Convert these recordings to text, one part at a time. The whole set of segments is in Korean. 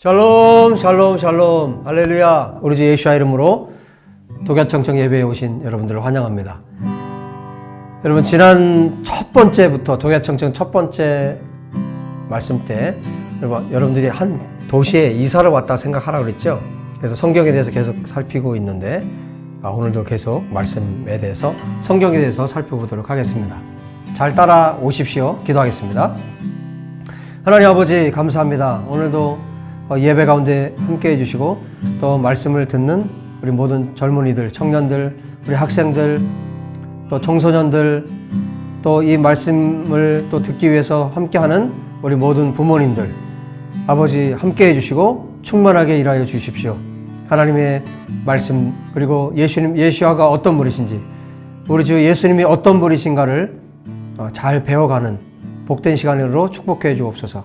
샬롬 샬롬 샬롬 할렐루야. 우리 주 예수와 이름으로 독야청청 예배에 오신 여러분들을 환영합니다. 여러분, 지난 첫 번째부터 독야청청 첫 번째 말씀 때 여러분들이 한 도시에 이사를 왔다 생각하라고 그랬죠. 그래서 성경에 대해서 계속 살피고 있는데 오늘도 계속 말씀에 대해서 성경에 대해서 살펴보도록 하겠습니다. 잘 따라오십시오. 기도하겠습니다. 하나님 아버지, 감사합니다. 오늘도 예배 가운데 함께 해주시고 또 말씀을 듣는 우리 모든 젊은이들, 청년들, 우리 학생들, 또 청소년들, 또 이 말씀을 또 듣기 위해서 함께하는 우리 모든 부모님들, 아버지 함께 해주시고 충만하게 일하여 주십시오. 하나님의 말씀, 그리고 예수와가 어떤 분이신지, 우리 주 예수님이 어떤 분이신가를 잘 배워가는 복된 시간으로 축복해 주옵소서.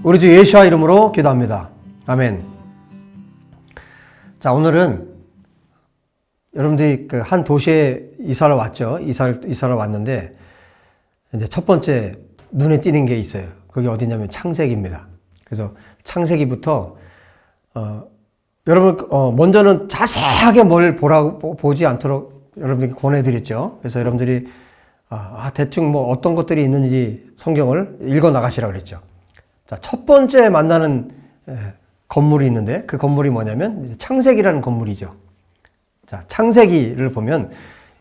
우리 주 예수와 이름으로 기도합니다. 아멘. 자, 여러분들이 한 도시에 이사를 왔죠. 이사를 왔는데, 이제 첫 번째 눈에 띄는 게 있어요. 그게 어디냐면 창세기입니다. 그래서 창세기부터, 여러분, 먼저는 자세하게 뭘 보지 않도록 여러분들께 권해드렸죠. 그래서 여러분들이, 대충 어떤 것들이 있는지 성경을 읽어 나가시라고 그랬죠. 자, 첫 번째 만나는 건물이 있는데, 그 건물이 뭐냐면 창세기라는 건물이죠. 자, 창세기를 보면,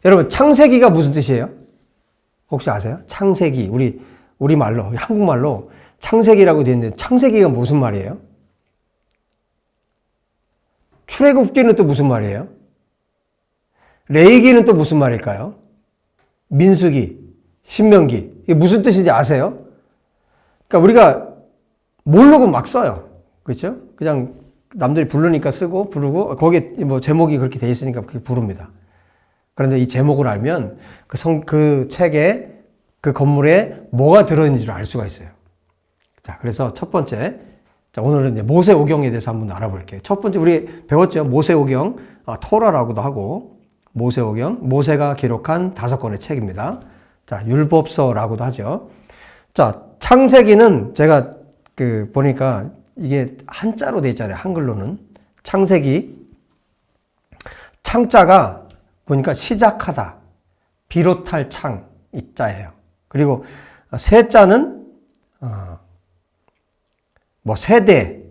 여러분, 창세기가 무슨 뜻이에요? 혹시 아세요? 창세기, 우리 말로, 한국말로 창세기라고 되어 있는데, 창세기가 무슨 말이에요? 출애굽기는 또 무슨 말이에요? 레위기는 또 무슨 말일까요? 민수기, 신명기, 이게 무슨 뜻인지 아세요? 그러니까 우리가 모르고 막 써요. 그렇죠? 그냥 남들이 부르니까 부르고, 거기에 제목이 그렇게 돼 있으니까 그렇게 부릅니다. 그런데 이 제목을 알면 그 책에, 그 건물에 뭐가 들어있는지를 알 수가 있어요. 자, 그래서 첫 번째, 자, 오늘은 이제 모세오경에 대해서 한번 알아볼게요. 첫 번째, 우리 배웠죠? 모세오경, 토라라고도 하고, 모세오경, 모세가 기록한 5권의 책입니다. 자, 율법서라고도 하죠. 자, 창세기는 제가 보니까 이게 한자로 돼 있잖아요. 한글로는. 창세기. 창자가 보니까 시작하다, 비롯할 창, 이 자예요. 그리고 세자는, 세대,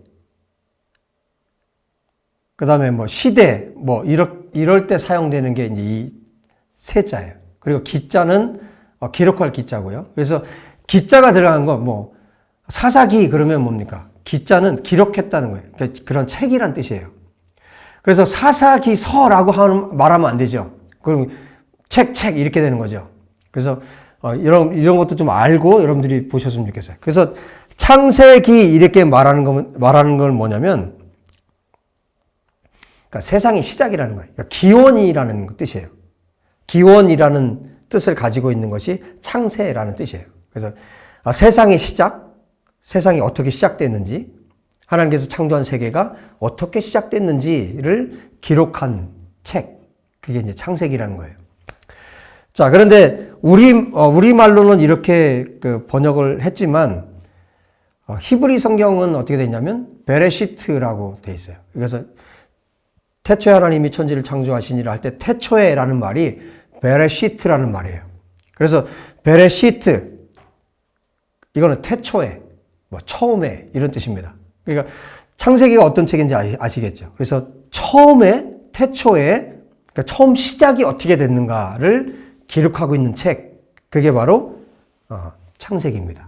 그 다음에 시대, 이럴 때 사용되는 게 이제 이 세자예요. 그리고 기자는 기록할 기자고요. 그래서 기자가 들어간 거, 사사기 그러면 뭡니까? 기자는 기록했다는 거예요. 그러니까 그런 책이란 뜻이에요. 그래서 사사기서라고 말하면 안 되죠. 그럼 책 이렇게 되는 거죠. 그래서 이런 것도 좀 알고 여러분들이 보셨으면 좋겠어요. 그래서 창세기 이렇게 말하는 건 뭐냐면, 그러니까 세상의 시작이라는 거예요. 그러니까 기원이라는 뜻이에요. 기원이라는 뜻을 가지고 있는 것이 창세라는 뜻이에요. 그래서 세상의 시작, 세상이 어떻게 시작됐는지, 하나님께서 창조한 세계가 어떻게 시작됐는지를 기록한 책, 그게 이제 창세기라는 거예요. 자, 그런데 우리말로는 이렇게 번역을 했지만, 히브리 성경은 어떻게 되냐면 베레시트라고 돼 있어요. 그래서 태초에 하나님이 천지를 창조하시니라 할 때 태초에라는 말이 베레시트라는 말이에요. 그래서 베레시트, 이거는 태초에, 처음에 이런 뜻입니다. 그러니까 창세기가 어떤 책인지 아시겠죠? 그래서 처음에, 태초에, 그러니까 처음 시작이 어떻게 됐는가를 기록하고 있는 책, 그게 바로 창세기입니다.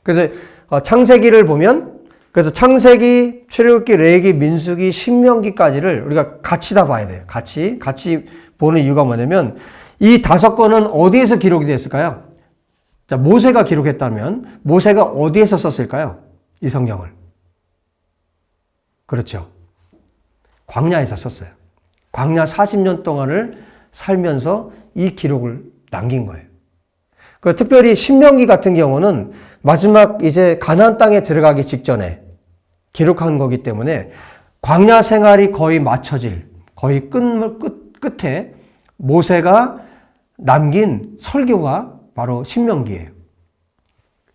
그래서 창세기를 보면, 그래서 창세기, 출애굽기, 레위기, 민수기, 신명기까지를 우리가 같이 다 봐야 돼요. 같이 보는 이유가 뭐냐면, 이 5권은 어디에서 기록이 됐을까요? 자, 모세가 기록했다면 모세가 어디에서 썼을까요? 이 성경을. 그렇죠. 광야에서 썼어요. 광야 40년 동안을 살면서 이 기록을 남긴 거예요. 특별히 신명기 같은 경우는 마지막 이제 가나안 땅에 들어가기 직전에 기록한 거기 때문에 광야 생활이 거의 거의 끝에 모세가 남긴 설교가 바로 신명기예요.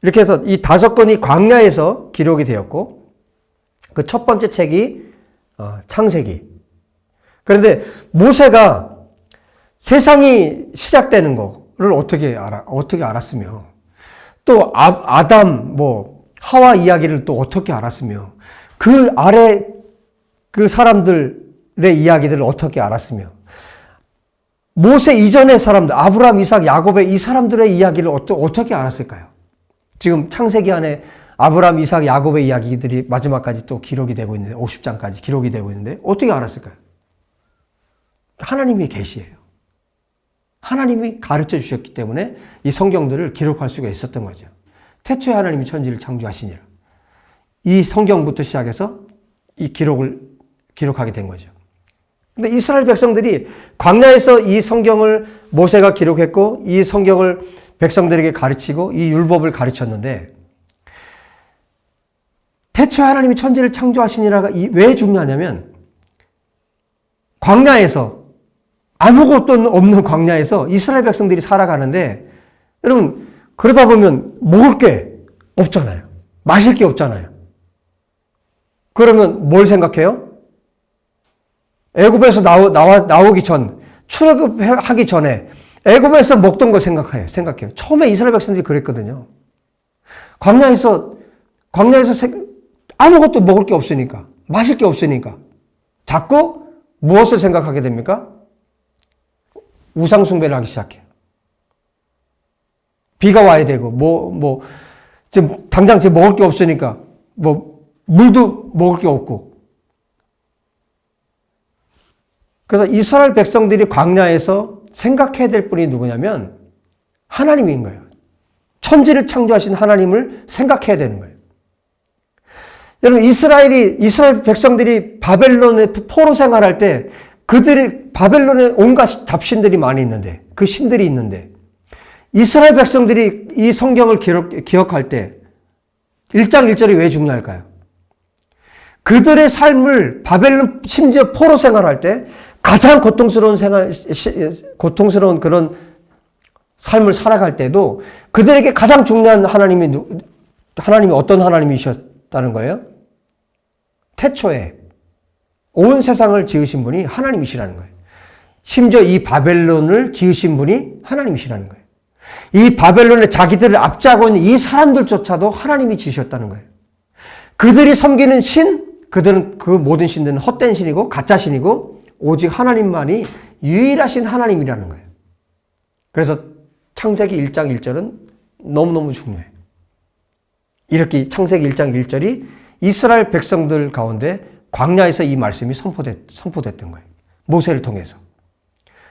이렇게 해서 이 5권이 광야에서 기록이 되었고, 그 첫 번째 책이 창세기. 그런데 모세가 세상이 시작되는 거를 어떻게 알았으며, 또 아담, 하와 이야기를 또 어떻게 알았으며, 그 아래 그 사람들의 이야기들을 어떻게 알았으며, 모세 이전의 사람들, 아브라함, 이삭, 야곱의 이 사람들의 이야기를 어떻게 알았을까요? 지금 창세기 안에 아브라함, 이삭, 야곱의 이야기들이 마지막까지 또 기록이 되고 있는데, 50장까지 기록이 되고 있는데 어떻게 알았을까요? 하나님의 계시예요. 하나님이 가르쳐 주셨기 때문에 이 성경들을 기록할 수가 있었던 거죠. 태초에 하나님이 천지를 창조하시니라. 이 성경부터 시작해서 이 기록하게 된 거죠. 근데 이스라엘 백성들이 광야에서 이 성경을 모세가 기록했고, 이 성경을 백성들에게 가르치고, 이 율법을 가르쳤는데, 태초에 하나님이 천지를 창조하시니라가 왜 중요하냐면, 광야에서, 아무것도 없는 광야에서 이스라엘 백성들이 살아가는데, 여러분, 그러다 보면 먹을 게 없잖아요. 마실 게 없잖아요. 그러면 뭘 생각해요? 애굽에서 나오기 전, 출애굽하기 전에 애굽에서 먹던 거 생각해요. 처음에 이스라엘 백성들이 그랬거든요. 광야에서 아무것도 먹을 게 없으니까, 마실 게 없으니까 자꾸 무엇을 생각하게 됩니까? 우상 숭배를 하기 시작해요. 비가 와야 되고, 지금 당장 먹을 게 없으니까, 물도 먹을 게 없고. 그래서 이스라엘 백성들이 광야에서 생각해야 될 분이 누구냐면 하나님인 거예요. 천지를 창조하신 하나님을 생각해야 되는 거예요. 여러분, 이스라엘 백성들이 바벨론에 포로 생활할 때 바벨론에 온갖 잡신들이 많이 있는데, 그 신들이 있는데, 이스라엘 백성들이 이 성경을 기억할 때 1장 1절이 왜 중요할까요? 그들의 삶을 바벨론 심지어 포로 생활할 때 가장 고통스러운 그런 삶을 살아갈 때도 그들에게 가장 중요한 하나님이 어떤 하나님이셨다는 거예요? 태초에 온 세상을 지으신 분이 하나님이시라는 거예요. 심지어 이 바벨론을 지으신 분이 하나님이시라는 거예요. 이 바벨론에 자기들을 압제하고 있는 이 사람들조차도 하나님이 지으셨다는 거예요. 그들이 섬기는 그들은 그 모든 신들은 헛된 신이고 가짜 신이고 오직 하나님만이 유일하신 하나님이라는 거예요. 그래서 창세기 1장 1절은 너무너무 중요해요. 이렇게 창세기 1장 1절이 이스라엘 백성들 가운데 광야에서 이 말씀이 선포됐던 거예요. 모세를 통해서.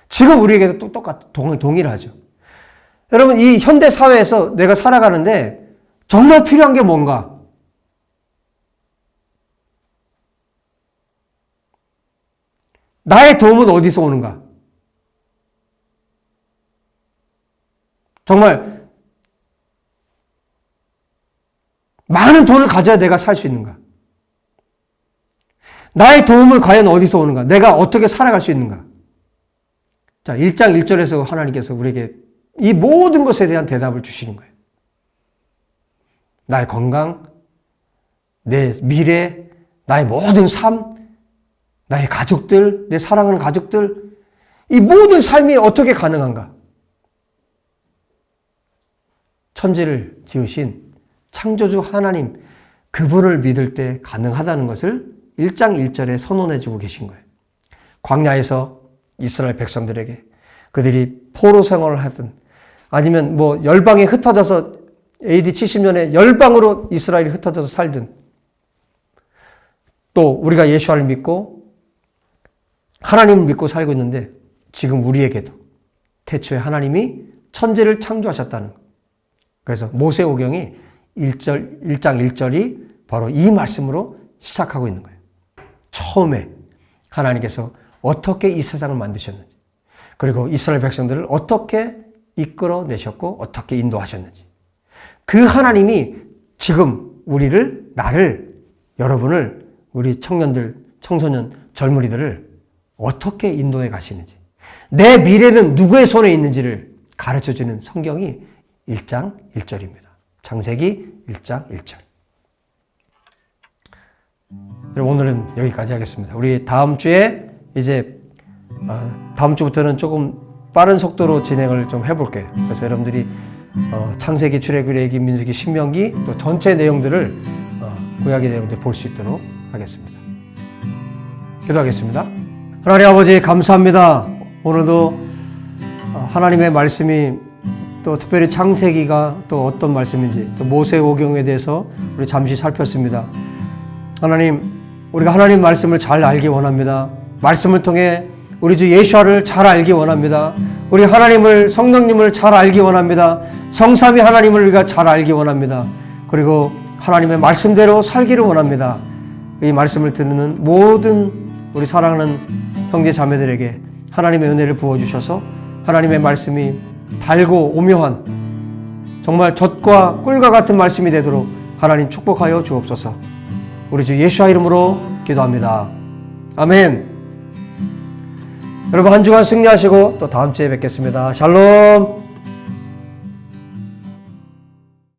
지금 우리에게도 또 동일하죠. 여러분, 이 현대 사회에서 내가 살아가는데 정말 필요한 게 뭔가? 나의 도움은 어디서 오는가? 정말 많은 돈을 가져야 내가 살 수 있는가? 나의 도움은 과연 어디서 오는가? 내가 어떻게 살아갈 수 있는가? 자, 1장 1절에서 하나님께서 우리에게 이 모든 것에 대한 대답을 주시는 거예요. 나의 건강, 내 미래, 나의 모든 삶, 나의 가족들, 내 사랑하는 가족들, 이 모든 삶이 어떻게 가능한가? 천지를 지으신 창조주 하나님, 그분을 믿을 때 가능하다는 것을 1장 1절에 선언해주고 계신 거예요. 광야에서 이스라엘 백성들에게 그들이 포로 생활을 하든 아니면 열방에 흩어져서 AD 70년에 열방으로 이스라엘이 흩어져서 살든 또 우리가 예수를 믿고 하나님을 믿고 살고 있는데 지금 우리에게도 태초에 하나님이 천지를 창조하셨다는 것. 그래서 모세오경이 1장 1절이 바로 이 말씀으로 시작하고 있는 거예요. 처음에 하나님께서 어떻게 이 세상을 만드셨는지, 그리고 이스라엘 백성들을 어떻게 이끌어내셨고 어떻게 인도하셨는지, 그 하나님이 지금 나를, 여러분을, 우리 청년들, 청소년, 젊은이들을 어떻게 인도해 가시는지, 내 미래는 누구의 손에 있는지를 가르쳐주는 성경이 1장 1절입니다. 창세기 1장 1절. 여러분, 오늘은 여기까지 하겠습니다. 우리 다음 주에 이제 다음 주부터는 조금 빠른 속도로 진행을 좀 해볼게요. 그래서 여러분들이 창세기, 출애굽기, 민수기, 신명기 또 전체 내용들을 구약의 내용들 볼 수 있도록 하겠습니다. 기도하겠습니다. 하나님 아버지 감사합니다. 오늘도 하나님의 말씀이 또 특별히 창세기가 또 어떤 말씀인지 또 모세오경에 대해서 우리 잠시 살폈습니다. 하나님, 우리가 하나님 말씀을 잘 알기 원합니다. 말씀을 통해 우리 주 예수와를 잘 알기 원합니다. 우리 하나님을, 성령님을 잘 알기 원합니다. 성삼위 하나님을 우리가 잘 알기 원합니다. 그리고 하나님의 말씀대로 살기를 원합니다. 이 말씀을 듣는 모든 우리 사랑하는 형제 자매들에게 하나님의 은혜를 부어주셔서 하나님의 말씀이 달고 오묘한 정말 젖과 꿀과 같은 말씀이 되도록 하나님 축복하여 주옵소서. 우리 주 예수와 이름으로 기도합니다. 아멘. 여러분 한 주간 승리하시고 또 다음 주에 뵙겠습니다. 샬롬.